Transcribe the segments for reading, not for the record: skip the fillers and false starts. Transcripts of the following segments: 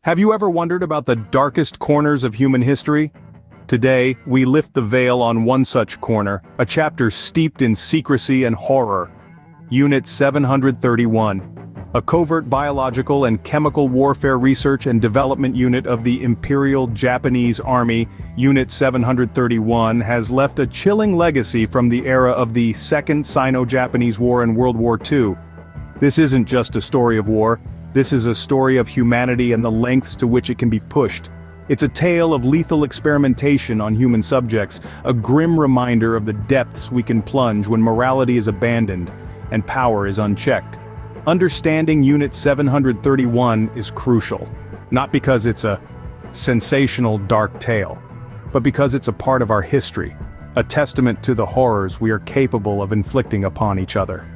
Have you ever wondered about the darkest corners of human history? Today, we lift the veil on one such corner, a chapter steeped in secrecy and horror. Unit 731, a covert biological and chemical warfare research and development unit of the Imperial Japanese Army. Unit 731 has left a chilling legacy from the era of the Second Sino-Japanese War and World War II. This isn't just a story of war. This is a story of humanity and the lengths to which it can be pushed. It's a tale of lethal experimentation on human subjects, a grim reminder of the depths we can plunge when morality is abandoned and power is unchecked. Understanding Unit 731 is crucial, not because it's a sensational dark tale, but because it's a part of our history, a testament to the horrors we are capable of inflicting upon each other.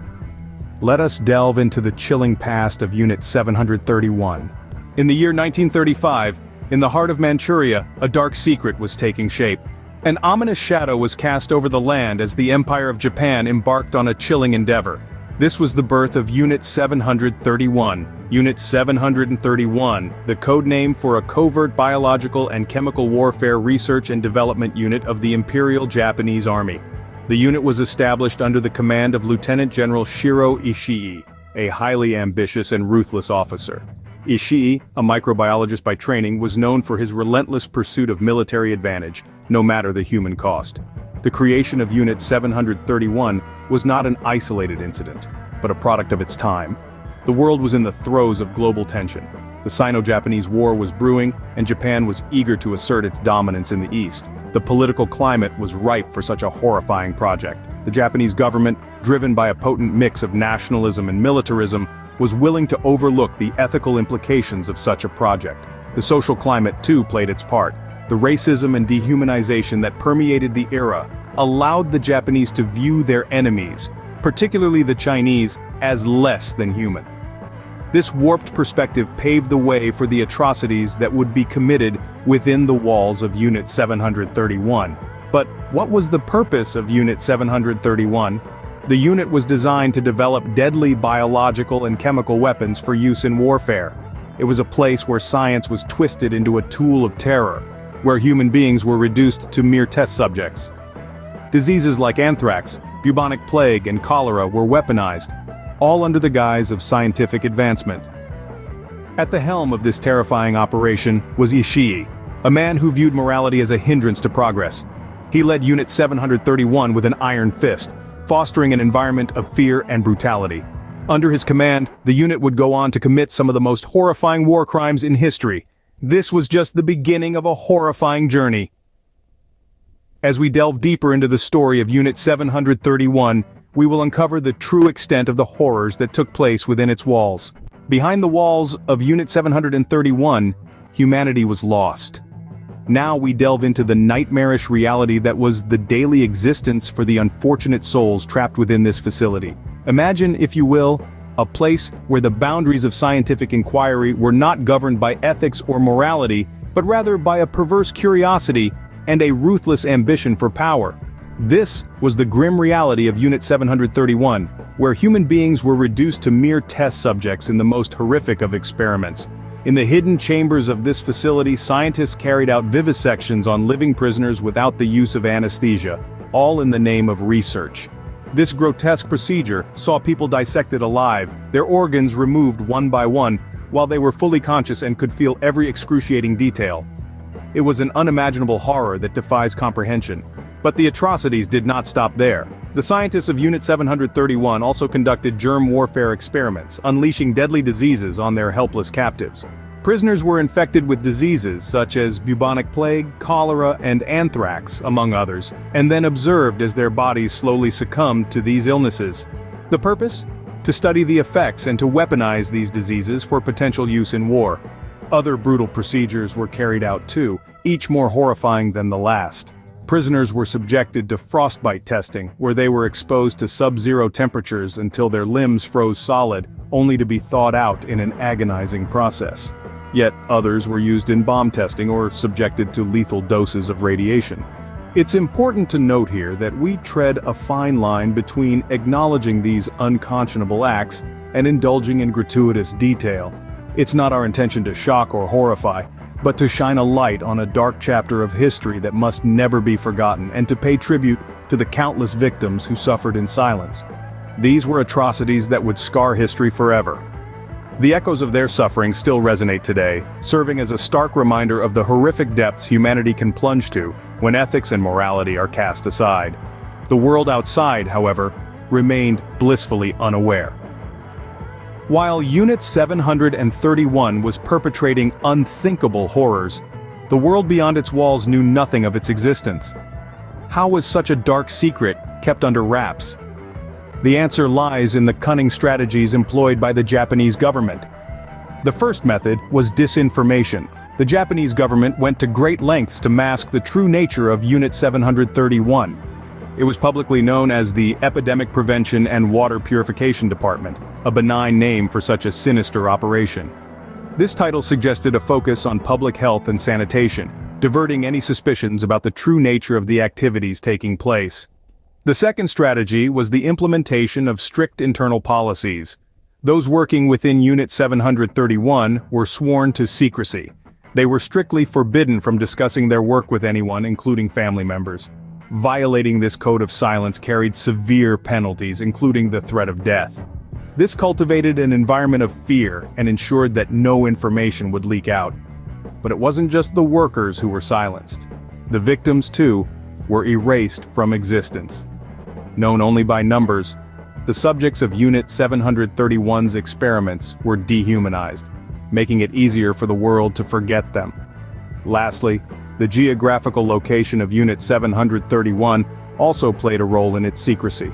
Let us delve into the chilling past of Unit 731. In the year 1935, in the heart of Manchuria, a dark secret was taking shape. An ominous shadow was cast over the land as the Empire of Japan embarked on a chilling endeavor. This was the birth of Unit 731. Unit 731, the code name for a covert biological and chemical warfare research and development unit of the Imperial Japanese Army. The unit was established under the command of Lieutenant General Shiro Ishii, a highly ambitious and ruthless officer. Ishii, a microbiologist by training, was known for his relentless pursuit of military advantage, no matter the human cost. The creation of Unit 731 was not an isolated incident, but a product of its time. The world was in the throes of global tension. The Sino-Japanese War was brewing, and Japan was eager to assert its dominance in the East. The political climate was ripe for such a horrifying project. The Japanese government, driven by a potent mix of nationalism and militarism, was willing to overlook the ethical implications of such a project. The social climate too played its part. The racism and dehumanization that permeated the era allowed the Japanese to view their enemies, particularly the Chinese, as less than human. This warped perspective paved the way for the atrocities that would be committed within the walls of Unit 731. But what was the purpose of Unit 731? The unit was designed to develop deadly biological and chemical weapons for use in warfare. It was a place where science was twisted into a tool of terror, where human beings were reduced to mere test subjects. Diseases like anthrax, bubonic plague, and cholera were weaponized, all under the guise of scientific advancement. At the helm of this terrifying operation was Ishii, a man who viewed morality as a hindrance to progress. He led Unit 731 with an iron fist, fostering an environment of fear and brutality. Under his command, the unit would go on to commit some of the most horrifying war crimes in history. This was just the beginning of a horrifying journey. As we delve deeper into the story of Unit 731, we will uncover the true extent of the horrors that took place within its walls. Behind the walls of Unit 731, humanity was lost. Now we delve into the nightmarish reality that was the daily existence for the unfortunate souls trapped within this facility. Imagine, if you will, a place where the boundaries of scientific inquiry were not governed by ethics or morality, but rather by a perverse curiosity and a ruthless ambition for power. This was the grim reality of Unit 731, where human beings were reduced to mere test subjects in the most horrific of experiments. In the hidden chambers of this facility, scientists carried out vivisections on living prisoners without the use of anesthesia, all in the name of research. This grotesque procedure saw people dissected alive, their organs removed one by one, while they were fully conscious and could feel every excruciating detail. It was an unimaginable horror that defies comprehension. But the atrocities did not stop there. The scientists of Unit 731 also conducted germ warfare experiments, unleashing deadly diseases on their helpless captives. Prisoners were infected with diseases such as bubonic plague, cholera, and anthrax, among others, and then observed as their bodies slowly succumbed to these illnesses. The purpose? To study the effects and to weaponize these diseases for potential use in war. Other brutal procedures were carried out too, each more horrifying than the last. Prisoners were subjected to frostbite testing, where they were exposed to sub-zero temperatures until their limbs froze solid, only to be thawed out in an agonizing process. Yet others were used in bomb testing or subjected to lethal doses of radiation. It's important to note here that we tread a fine line between acknowledging these unconscionable acts and indulging in gratuitous detail. It's not our intention to shock or horrify, but to shine a light on a dark chapter of history that must never be forgotten and to pay tribute to the countless victims who suffered in silence. These were atrocities that would scar history forever. The echoes of their suffering still resonate today, serving as a stark reminder of the horrific depths humanity can plunge to when ethics and morality are cast aside. The world outside, however, remained blissfully unaware. While Unit 731 was perpetrating unthinkable horrors, the world beyond its walls knew nothing of its existence. How was such a dark secret kept under wraps? The answer lies in the cunning strategies employed by the Japanese government. The first method was disinformation. The Japanese government went to great lengths to mask the true nature of Unit 731. It was publicly known as the Epidemic Prevention and Water Purification Department, a benign name for such a sinister operation. This title suggested a focus on public health and sanitation, diverting any suspicions about the true nature of the activities taking place. The second strategy was the implementation of strict internal policies. Those working within Unit 731 were sworn to secrecy. They were strictly forbidden from discussing their work with anyone, including family members. Violating this code of silence carried severe penalties, including the threat of death. This cultivated an environment of fear and ensured that no information would leak out. But it wasn't just the workers who were silenced. The victims, too, were erased from existence. Known only by numbers, the subjects of Unit 731's experiments were dehumanized, making it easier for the world to forget them. Lastly, the geographical location of Unit 731 also played a role in its secrecy.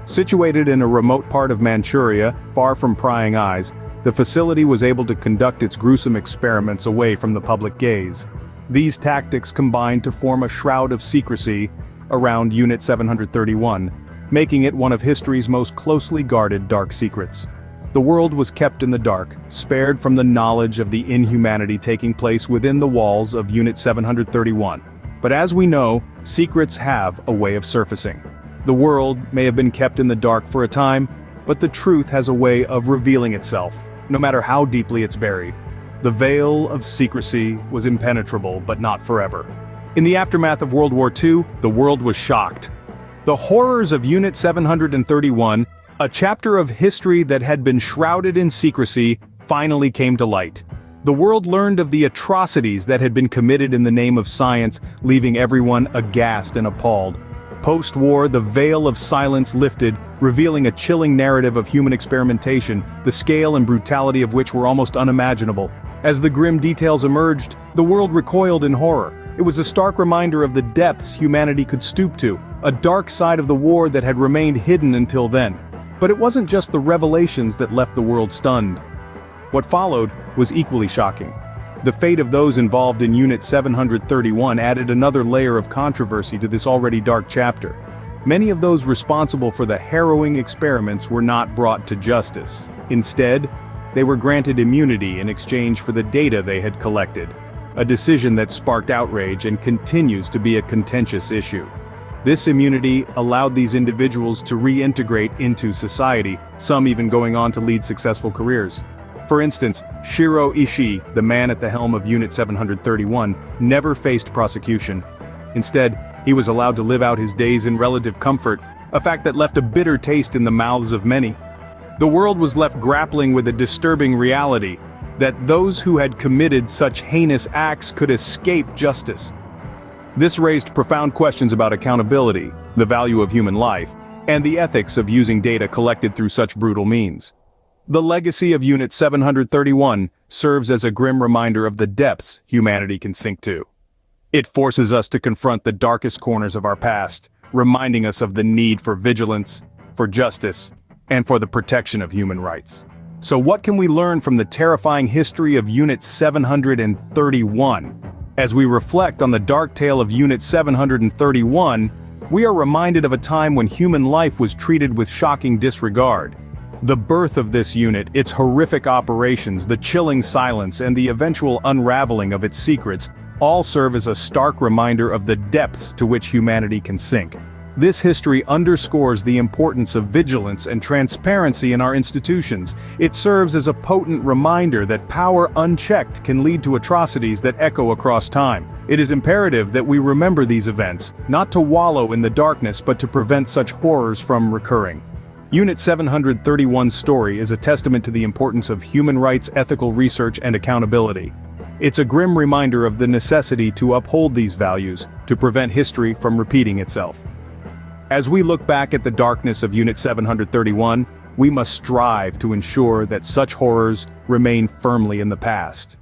Situated in a remote part of Manchuria, far from prying eyes, the facility was able to conduct its gruesome experiments away from the public gaze. These tactics combined to form a shroud of secrecy around Unit 731, making it one of history's most closely guarded dark secrets. The world was kept in the dark, spared from the knowledge of the inhumanity taking place within the walls of Unit 731. But as we know, secrets have a way of surfacing. The world may have been kept in the dark for a time, but the truth has a way of revealing itself, no matter how deeply it's buried. The veil of secrecy was impenetrable, but not forever. In the aftermath of World War II, the world was shocked. The horrors of Unit 731, a chapter of history that had been shrouded in secrecy, finally came to light. The world learned of the atrocities that had been committed in the name of science, leaving everyone aghast and appalled. Post-war, the veil of silence lifted, revealing a chilling narrative of human experimentation, the scale and brutality of which were almost unimaginable. As the grim details emerged, the world recoiled in horror. It was a stark reminder of the depths humanity could stoop to, a dark side of the war that had remained hidden until then. But it wasn't just the revelations that left the world stunned. What followed was equally shocking. The fate of those involved in Unit 731 added another layer of controversy to this already dark chapter. Many of those responsible for the harrowing experiments were not brought to justice. Instead, they were granted immunity in exchange for the data they had collected, a decision that sparked outrage and continues to be a contentious issue. This immunity allowed these individuals to reintegrate into society, some even going on to lead successful careers. For instance, Shiro Ishii, the man at the helm of Unit 731, never faced prosecution. Instead, he was allowed to live out his days in relative comfort, a fact that left a bitter taste in the mouths of many. The world was left grappling with a disturbing reality, that those who had committed such heinous acts could escape justice. This raised profound questions about accountability, the value of human life, and the ethics of using data collected through such brutal means. The legacy of Unit 731 serves as a grim reminder of the depths humanity can sink to. It forces us to confront the darkest corners of our past, reminding us of the need for vigilance, for justice, and for the protection of human rights. So what can we learn from the terrifying history of Unit 731? As we reflect on the dark tale of Unit 731, we are reminded of a time when human life was treated with shocking disregard. The birth of this unit, its horrific operations, the chilling silence, and the eventual unraveling of its secrets all serve as a stark reminder of the depths to which humanity can sink. This history underscores the importance of vigilance and transparency in our institutions. It serves as a potent reminder that power unchecked can lead to atrocities that echo across time. It is imperative that we remember these events, not to wallow in the darkness but to prevent such horrors from recurring. Unit 731's story is a testament to the importance of human rights, ethical research, and accountability. It's a grim reminder of the necessity to uphold these values, to prevent history from repeating itself. As we look back at the darkness of Unit 731, we must strive to ensure that such horrors remain firmly in the past.